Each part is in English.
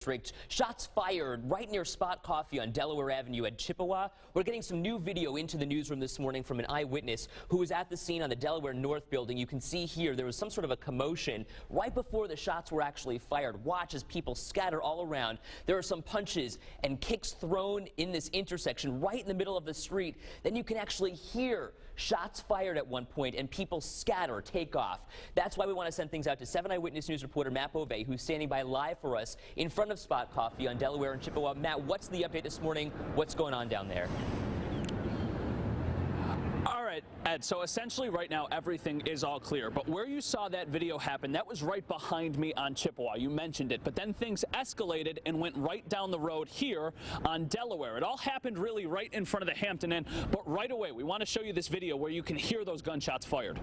District. Shots fired right near Spot Coffee on Delaware Avenue at Chippewa. We're getting some new video into the newsroom this morning from an eyewitness who was at the scene on the Delaware North building. You can see here there was some sort of a commotion right before the shots were actually fired. Watch as people scatter all around. There are some punches and kicks thrown in this intersection right in the middle of the street. Then you can actually hear shots fired at one point and people scatter, take off. That's why we want to send things out to 7 Eyewitness News reporter Matt Bove, who's standing by live for us in front of Spot Coffee on Delaware and Chippewa. Matt, what's the update this morning? What's going on down there? All right, Ed, so essentially right now everything is all clear, but where you saw that video happen, that was right behind me on Chippewa. You mentioned it, but then things escalated and went right down the road here on Delaware. It all happened really right in front of the Hampton Inn, but right away we want to show you this video where you can hear those gunshots fired.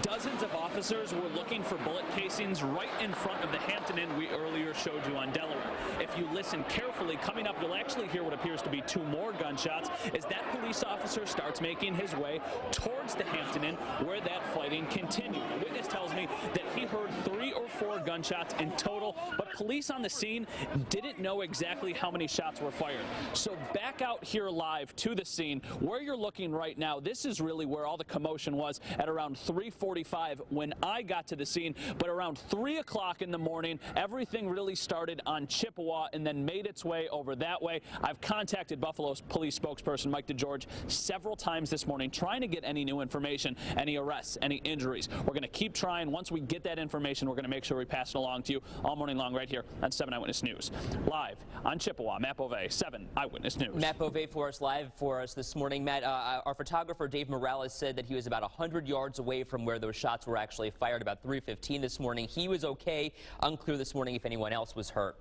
Dozens of officers were looking for bullet casings right in front of the Hampton Inn we earlier showed you on Delaware. If you listen carefully, coming up you'll actually hear what appears to be 2 more gunshots as that police officer starts making his way towards the Hampton Inn where that fighting continued. A witness tells me that he heard 3 or 4 gunshots in total, but police on the scene didn't know exactly how many shots were fired. So back out here live to the scene where you're looking right now, this is really where all the commotion was at around 3:45 when I got to the scene, but around 3 o'clock in the morning, everything really started on Chippewa and then made its way over that way. I've contacted Buffalo's police spokesperson, Mike DeGeorge, several times this morning, trying to get any new information, any arrests, any injuries. We're going to keep trying. Once we get that information, we're going to make sure we pass it along to you all morning long right here on 7 Eyewitness News. Live on Chippewa, Matt Bove, 7 Eyewitness News. Matt Bove for us, live for us this morning. Matt, our photographer Dave Morales said that he was about 100 yards away from where those shots were actually fired about 3:15 this morning. He was okay. Unclear this morning if anyone else was hurt.